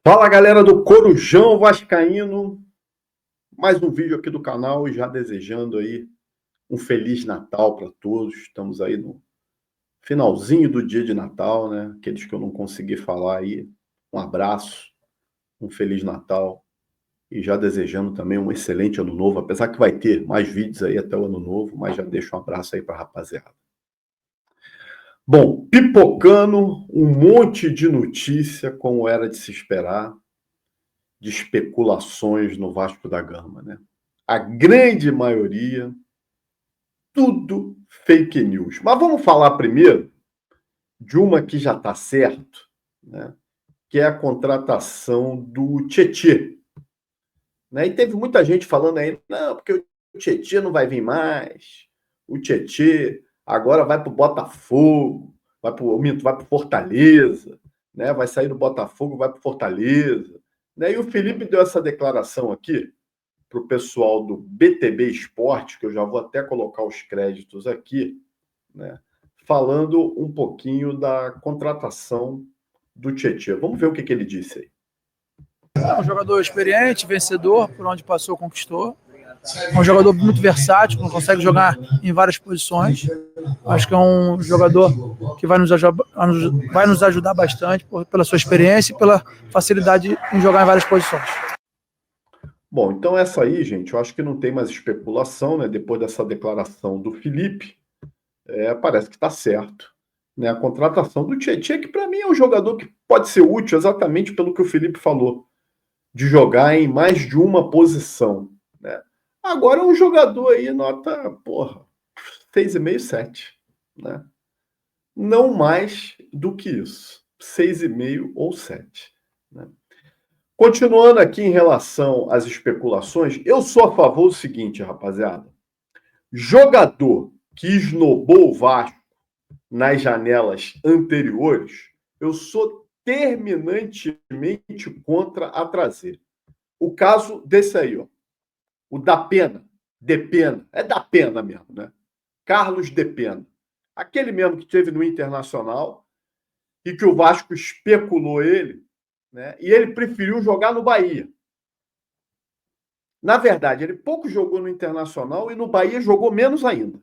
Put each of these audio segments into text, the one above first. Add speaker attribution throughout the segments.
Speaker 1: Fala galera do Corujão Vascaíno, mais um vídeo aqui do canal e já desejando aí um Feliz Natal para todos. Estamos aí no finalzinho do dia de Natal, né? Aqueles que eu não consegui falar aí, um abraço, um Feliz Natal e já desejando também um excelente Ano Novo, apesar que vai ter mais vídeos aí até o Ano Novo, mas já deixo um abraço aí para a rapaziada. Bom, pipocando um monte de notícia, como era de se esperar, de especulações no Vasco da Gama, né? A grande maioria, tudo fake news. Mas vamos falar primeiro de uma que já está certo, né? Que é a contratação do Tietê. Né? E teve muita gente falando aí, não, porque o Tietê não vai vir mais, o Tietê agora vai para o Botafogo, vai para o Fortaleza, né? Vai sair do Botafogo, vai para o Fortaleza. Né? E o Felipe deu essa declaração aqui para o pessoal do BTB Esporte, que eu já vou até colocar os créditos aqui, né? Falando um pouquinho da contratação do Tietê. Vamos ver o que ele disse aí.
Speaker 2: É um jogador experiente, vencedor, por onde passou, conquistou. É um jogador muito versátil, consegue jogar em várias posições. Acho que é um jogador que vai nos ajudar bastante pela sua experiência e pela facilidade em jogar em várias posições.
Speaker 1: Bom, então essa aí, gente, eu acho que não tem mais especulação, né? Depois dessa declaração do Felipe, parece que está certo. Né? A contratação do Tietê, que para mim é um jogador que pode ser útil exatamente pelo que o Felipe falou, de jogar em mais de uma posição. Né? Agora é um jogador aí, nota, 6,5, 7. Né? Não mais do que isso. 6,5 ou 7. Né? Continuando aqui em relação às especulações, eu sou a favor do seguinte, rapaziada. Jogador que esnobou o Vasco nas janelas anteriores, eu sou terminantemente contra a trazer. O caso desse aí, ó, o da Pena, Depena, é da Pena mesmo, né? Carlos Depena. Aquele mesmo que teve no Internacional e que o Vasco especulou ele, né? E ele preferiu jogar no Bahia. Na verdade, ele pouco jogou no Internacional e no Bahia jogou menos ainda.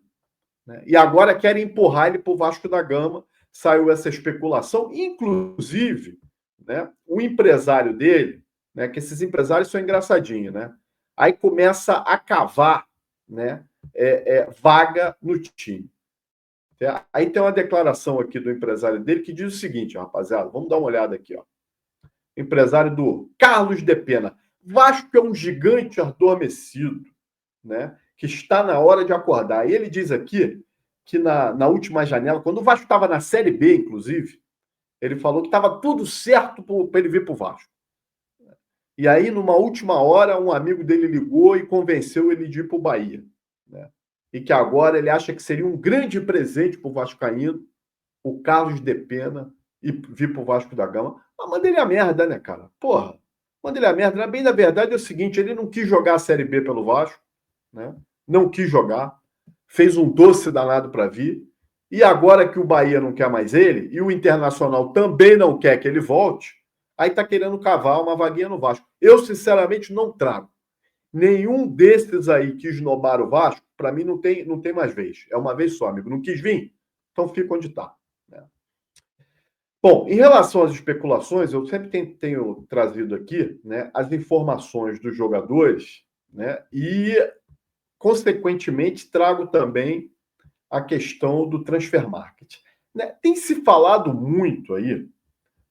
Speaker 1: Né? E agora querem empurrar ele para o Vasco da Gama. Saiu essa especulação, inclusive, né, o empresário dele, né, que esses empresários são engraçadinhos, né? Aí começa a cavar, né, vaga no time. Aí tem uma declaração aqui do empresário dele que diz o seguinte, rapaziada, vamos dar uma olhada aqui, ó. Empresário do Carlos Depena. Vasco é um gigante adormecido, né, que está na hora de acordar. E ele diz aqui que na última janela, quando o Vasco estava na Série B, inclusive, ele falou que estava tudo certo para ele vir para o Vasco. E aí, numa última hora, um amigo dele ligou e convenceu ele de ir para o Bahia. Né? E que agora ele acha que seria um grande presente para o Vascaíno, o Carlos Depena, e vir para o Vasco da Gama. Mas manda ele a merda, né, cara? Porra, manda ele a merda. Bem, na verdade, é o seguinte, ele não quis jogar a Série B pelo Vasco, né? Não quis jogar, fez um doce danado para vir, e agora que o Bahia não quer mais ele, e o Internacional também não quer que ele volte, aí tá querendo cavar uma vaguinha no Vasco. Eu, sinceramente, não trago. Nenhum desses aí que esnobaram o Vasco, para mim, não tem mais vez. É uma vez só, amigo. Não quis vir? Então fica onde está. Né? Bom, em relação às especulações, eu sempre tenho trazido aqui, né, as informações dos jogadores, né, e consequentemente, trago também a questão do transfer market. Né? Tem se falado muito aí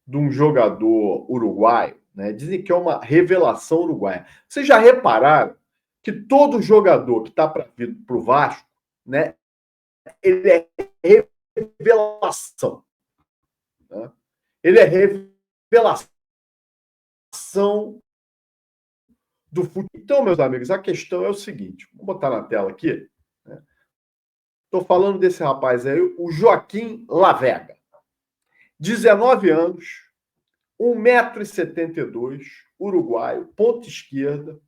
Speaker 1: de um jogador uruguaio, né? Dizem que é uma revelação uruguaia. Vocês já repararam que todo jogador que está para vir para o Vasco, né, ele é revelação. Né? Ele é revelação do futebol. Então, meus amigos, a questão é o seguinte: vou botar na tela aqui. Estou falando desse rapaz aí, o Joaquim Lavega. 19 anos, 1,72 m, uruguaio, ponta esquerda,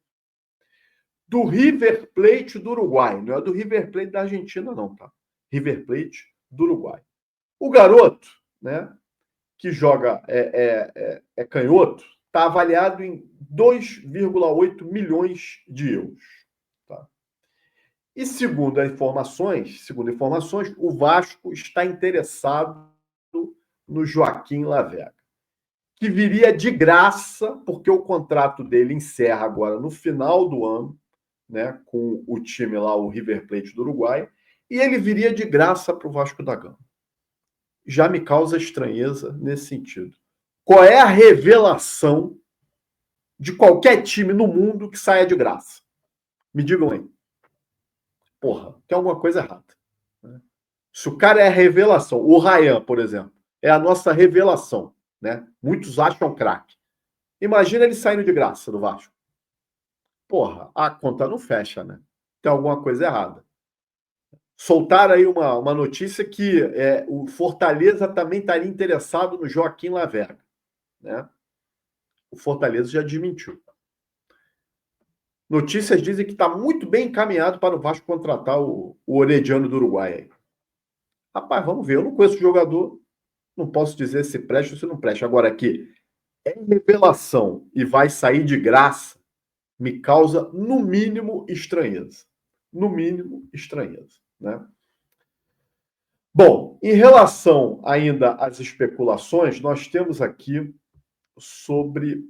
Speaker 1: do River Plate do Uruguai. Não é do River Plate da Argentina, não, tá? River Plate do Uruguai. O garoto, né, que joga, é canhoto, está avaliado em 2,8 milhões de euros. Tá? E segundo informações, o Vasco está interessado no Joaquim Lavega, que viria de graça, porque o contrato dele encerra agora no final do ano, né, com o time lá, o River Plate do Uruguai, e ele viria de graça para o Vasco da Gama. Já me causa estranheza nesse sentido. Qual é a revelação de qualquer time no mundo que saia de graça? Me digam aí. Porra, tem alguma coisa errada. Se o cara é a revelação, o Ryan, por exemplo, é a nossa revelação, né? Muitos acham craque. Imagina ele saindo de graça do Vasco. Porra, a conta não fecha, né? Tem alguma coisa errada. Soltaram aí uma notícia que o Fortaleza também estaria interessado no Joaquim Lavega, né? O Fortaleza já desmentiu. Notícias dizem que está muito bem encaminhado para o Vasco contratar o Orediano do Uruguai. Aí. Rapaz, vamos ver. Eu não conheço o jogador, não posso dizer se presta ou se não presta. Agora aqui, é revelação e vai sair de graça, me causa, no mínimo, estranheza. No mínimo, estranheza. Né? Bom, em relação ainda às especulações, nós temos aqui sobre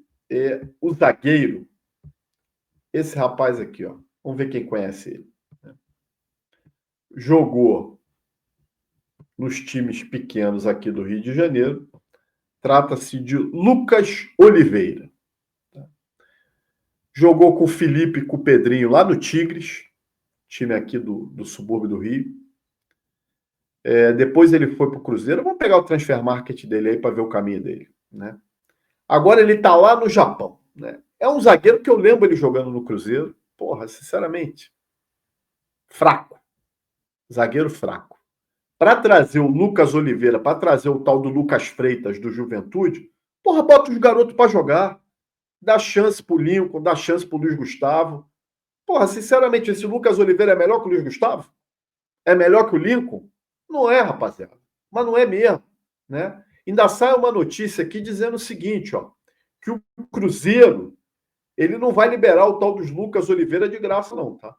Speaker 1: o zagueiro. Esse rapaz aqui, ó. Vamos ver quem conhece ele. Jogou nos times pequenos aqui do Rio de Janeiro. Trata-se de Lucas Oliveira. Jogou com o Felipe e com o Pedrinho lá no Tigres, time aqui do subúrbio do Rio. Depois ele foi para o Cruzeiro. Vamos pegar o transfer market dele aí para ver o caminho dele. Né? Agora ele está lá no Japão. Né? É um zagueiro que eu lembro ele jogando no Cruzeiro. Porra, sinceramente, fraco. Zagueiro fraco. Para trazer o Lucas Oliveira, para trazer o tal do Lucas Freitas do Juventude, porra, bota os garotos para jogar. Dá chance pro Lincoln, dá chance pro Luiz Gustavo. Porra, sinceramente, esse Lucas Oliveira é melhor que o Luiz Gustavo? É melhor que o Lincoln? Não é, rapaziada. Mas não é mesmo, né? Ainda sai uma notícia aqui dizendo o seguinte, ó, que o Cruzeiro, ele não vai liberar o tal dos Lucas Oliveira de graça não, tá?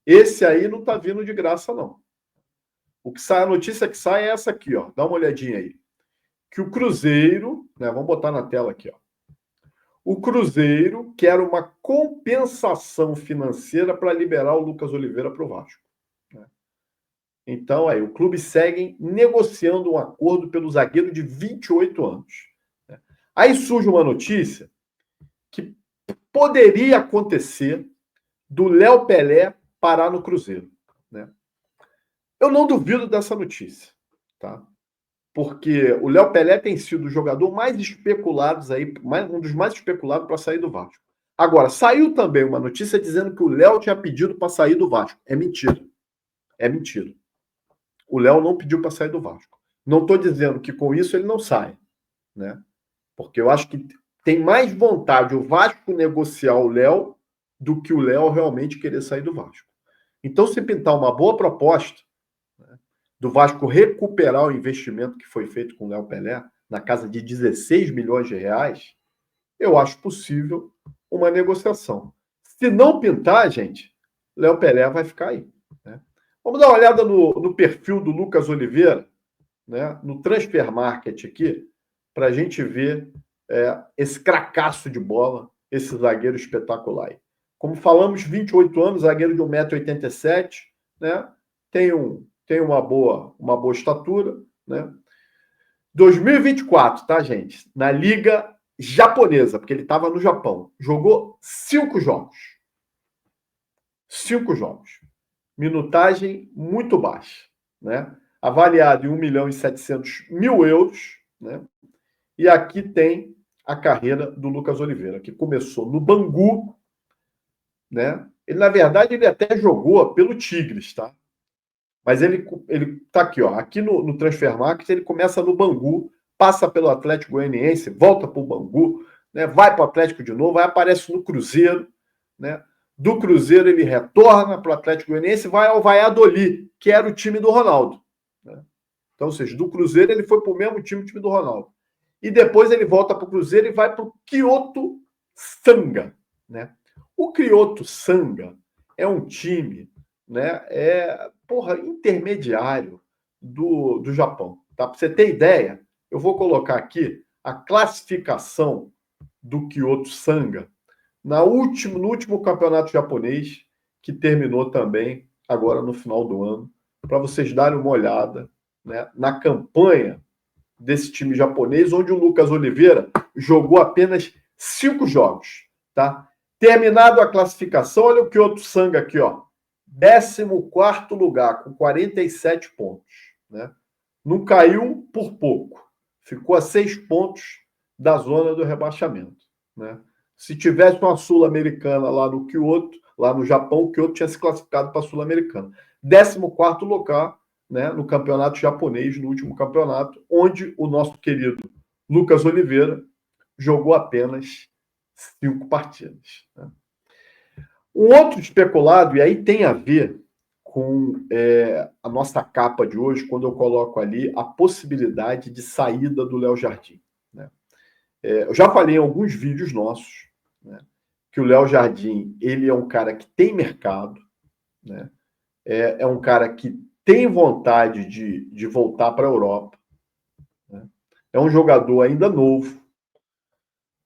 Speaker 1: Esse aí não tá vindo de graça não. O que sai, a notícia que sai é essa aqui, ó. Dá uma olhadinha aí. Que o Cruzeiro, né, vamos botar na tela aqui, ó. O Cruzeiro quer uma compensação financeira para liberar o Lucas Oliveira para o Vasco. Então, aí, o clube segue negociando um acordo pelo zagueiro de 28 anos. Aí surge uma notícia que poderia acontecer do Léo Pelé parar no Cruzeiro. Né? Eu não duvido dessa notícia, tá? Porque o Léo Pelé tem sido o jogador mais especulado aí, um dos mais especulados para sair do Vasco. Agora, saiu também uma notícia dizendo que o Léo tinha pedido para sair do Vasco. É mentira. É mentira. O Léo não pediu para sair do Vasco. Não estou dizendo que com isso ele não sai, né? Porque eu acho que tem mais vontade o Vasco negociar o Léo do que o Léo realmente querer sair do Vasco. Então, se pintar uma boa proposta, né, do Vasco recuperar o investimento que foi feito com o Léo Pelé, na casa de 16 milhões de reais, eu acho possível uma negociação. Se não pintar, gente, Léo Pelé vai ficar aí. Né? Vamos dar uma olhada no perfil do Lucas Oliveira, né, no Transfer Market aqui, para a gente ver esse cracaço de bola, esse zagueiro espetacular aí. Como falamos, 28 anos, zagueiro de 1,87 m, né? Tem uma boa estatura, né? 2024, tá, gente? Na Liga Japonesa, porque ele estava no Japão. Jogou 5 jogos. 5 jogos. Minutagem muito baixa, né? Avaliado em 1.700.000 euros, né? E aqui tem a carreira do Lucas Oliveira, que começou no Bangu, né? Ele, na verdade, ele até jogou pelo Tigres, tá? Mas ele tá aqui, ó. Aqui no Transfer Market, ele começa no Bangu, passa pelo Atlético Goianiense, volta para o Bangu, né? Vai para o Atlético de novo, aí aparece no Cruzeiro, né? Do Cruzeiro ele retorna para o Atlético Goianiense e vai ao Valladolid, que era o time do Ronaldo. Né? Então, ou seja, do Cruzeiro ele foi para o mesmo time do Ronaldo. e depois ele volta para o Cruzeiro e vai para o Kyoto Sanga, né? O Kyoto Sanga é um time, né, intermediário do Japão. Tá? Para você ter ideia, eu vou colocar aqui a classificação do Kyoto Sanga no último campeonato japonês, que terminou também agora no final do ano, para vocês darem uma olhada, né, na campanha desse time japonês, onde o Lucas Oliveira jogou apenas 5 jogos. Tá? Terminado a classificação, olha o Kyoto Sanga aqui, ó. 14º lugar, com 47 pontos. Né? Não caiu por pouco. Ficou a 6 pontos da zona do rebaixamento. Né? Se tivesse uma Sul-Americana lá no Kyoto, lá no Japão, o Kyoto tinha se classificado para a Sul-Americana. 14º lugar, né, no campeonato japonês, no último campeonato, onde o nosso querido Lucas Oliveira jogou apenas 5 partidas. Né? Um outro especulado, e aí tem a ver com a nossa capa de hoje, quando eu coloco ali a possibilidade de saída do Léo Jardim. Né? Eu já falei em alguns vídeos nossos, né, que o Léo Jardim ele é um cara que tem mercado, né? É um cara que tem vontade de voltar para a Europa. Né? É um jogador ainda novo.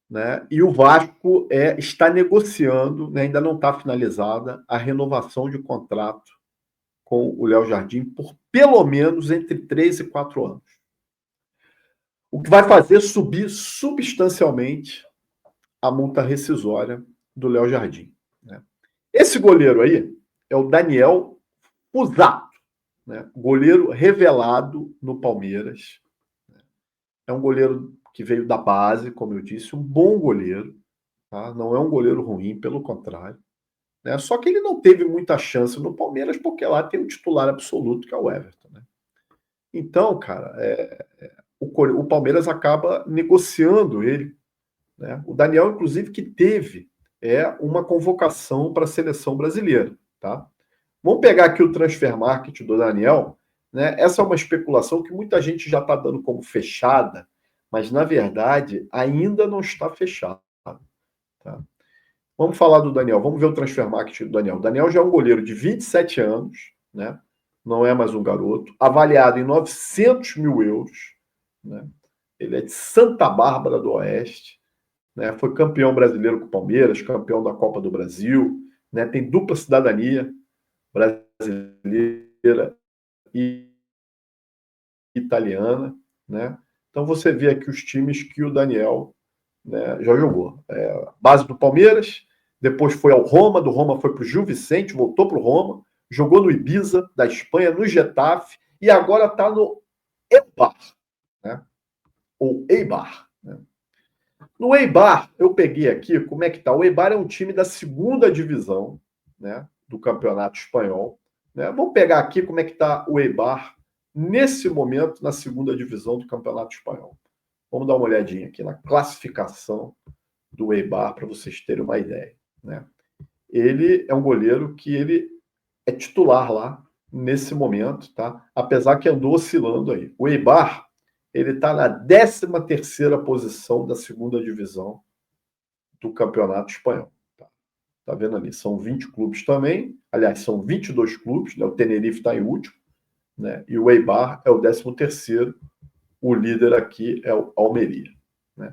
Speaker 1: Né? E o Vasco está negociando, né, ainda não está finalizada, a renovação de contrato com o Léo Jardim por pelo menos entre 3 e 4 anos. O que vai fazer subir substancialmente a multa rescisória do Léo Jardim. Né? Esse goleiro aí é o Daniel Fusato, né? Goleiro revelado no Palmeiras. É um goleiro que veio da base, como eu disse, um bom goleiro. Tá? Não é um goleiro ruim, pelo contrário. Né? Só que ele não teve muita chance no Palmeiras, porque lá tem um titular absoluto, que é o Everton. Né? Então, cara, o Palmeiras acaba negociando ele. Né? O Daniel, inclusive, que teve uma convocação para a seleção brasileira. Tá? Vamos pegar aqui o transfer market do Daniel. Né? Essa é uma especulação que muita gente já está dando como fechada, mas, na verdade, ainda não está fechada. Tá? Vamos falar do Daniel, vamos ver o transfer market do Daniel. O Daniel já é um goleiro de 27 anos, né? Não é mais um garoto, avaliado em 900 mil euros. Né? Ele é de Santa Bárbara do Oeste, né? Foi campeão brasileiro com o Palmeiras, campeão da Copa do Brasil, né? Tem dupla cidadania brasileira e italiana. Né? Então você vê aqui os times que o Daniel, né, já jogou. Base do Palmeiras, depois foi ao Roma, do Roma foi para o Gil Vicente, voltou para o Roma, jogou no Ibiza, da Espanha, no Getafe, e agora está no Eibar, né? Ou Eibar. Né? No Eibar, eu peguei aqui, como é que está? O Eibar é um time da segunda divisão, né, do Campeonato Espanhol. Né? Vamos pegar aqui como é que está o Eibar nesse momento na segunda divisão do Campeonato Espanhol. Vamos dar uma olhadinha aqui na classificação do Eibar para vocês terem uma ideia. Né? Ele é um goleiro que ele é titular lá nesse momento, tá? Apesar que andou oscilando aí. O Eibar ele está na 13ª posição da segunda divisão do Campeonato Espanhol. Tá vendo ali? São 20 clubes também. Aliás, são 22 clubes. Né? O Tenerife está em último. Né? E o Eibar é o 13º. O líder aqui é o Almeria. Né?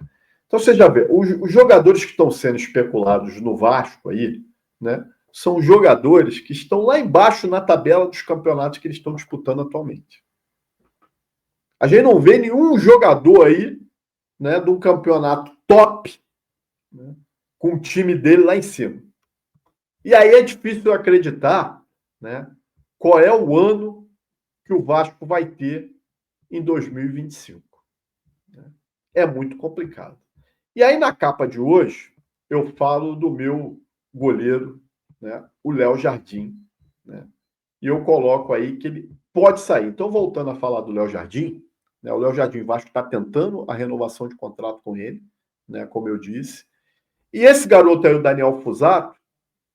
Speaker 1: Então você já vê, os jogadores que estão sendo especulados no Vasco aí, né, são jogadores que estão lá embaixo na tabela dos campeonatos que eles estão disputando atualmente. A gente não vê nenhum jogador aí, né, de um campeonato top, né, com o time dele lá em cima. E aí é difícil acreditar, né, qual é o ano que o Vasco vai ter em 2025. É muito complicado. E aí, na capa de hoje, eu falo do meu goleiro, né, o Léo Jardim. Né, e eu coloco aí que ele pode sair. Então, voltando a falar do Léo Jardim, né, o Léo Jardim Vasco está tentando a renovação de contrato com ele, né, como eu disse. E esse garoto aí, o Daniel Fusato,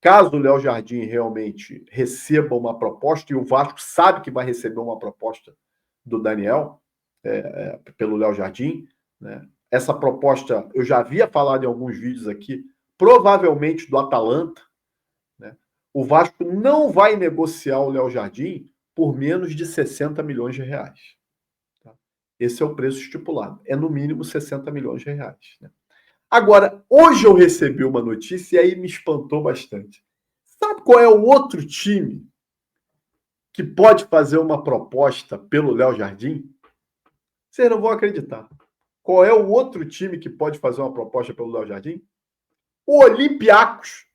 Speaker 1: caso o Léo Jardim realmente receba uma proposta, e o Vasco sabe que vai receber uma proposta do Daniel, pelo Léo Jardim, né, essa proposta, eu já havia falado em alguns vídeos aqui, provavelmente do Atalanta, né? O Vasco não vai negociar o Léo Jardim por menos de 60 milhões de reais. Tá? Esse é o preço estipulado. É no mínimo 60 milhões de reais. Né? Agora, hoje eu recebi uma notícia e aí me espantou bastante. Sabe qual é o outro time que pode fazer uma proposta pelo Léo Jardim? Vocês não vão acreditar. Qual é o outro time que pode fazer uma proposta pelo Léo Jardim? O Olympiacos,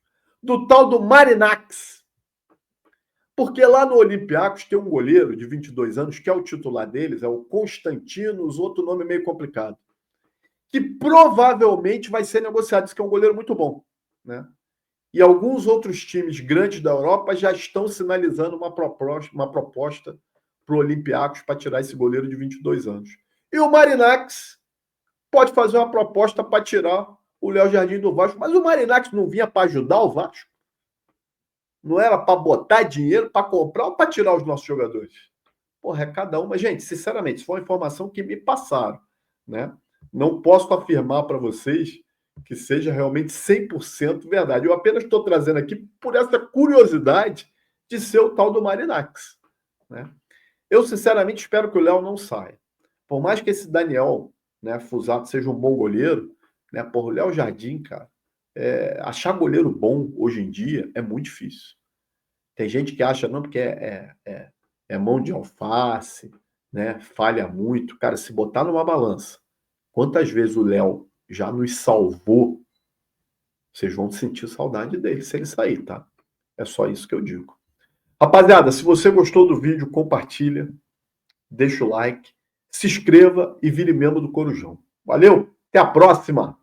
Speaker 1: do tal do Marinax. Porque lá no Olympiacos tem um goleiro de 22 anos, que é o titular deles, é o Constantinos, outro nome meio complicado, que provavelmente vai ser negociado, diz que é um goleiro muito bom, né? E alguns outros times grandes da Europa já estão sinalizando uma proposta para o Olympiacos para tirar esse goleiro de 22 anos. E o Marinax pode fazer uma proposta para tirar o Léo Jardim do Vasco, mas o Marinax não vinha para ajudar o Vasco? Não era para botar dinheiro, para comprar ou para tirar os nossos jogadores? Porra, é cada uma. Gente, sinceramente, isso foi uma informação que me passaram, né? Não posso afirmar para vocês que seja realmente 100% verdade. Eu apenas estou trazendo aqui por essa curiosidade de ser o tal do Marinax, né? Eu, sinceramente, espero que o Léo não saia. Por mais que esse Daniel, né, Fusato seja um bom goleiro, né, por o Léo Jardim, cara, achar goleiro bom hoje em dia é muito difícil. Tem gente que acha, não, porque é mão de alface, né, falha muito. Cara, se botar numa balança, quantas vezes o Léo já nos salvou, vocês vão sentir saudade dele se ele sair, tá? É só isso que eu digo. Rapaziada, se você gostou do vídeo, compartilha, deixa o like, se inscreva e vire membro do Corujão. Valeu, até a próxima!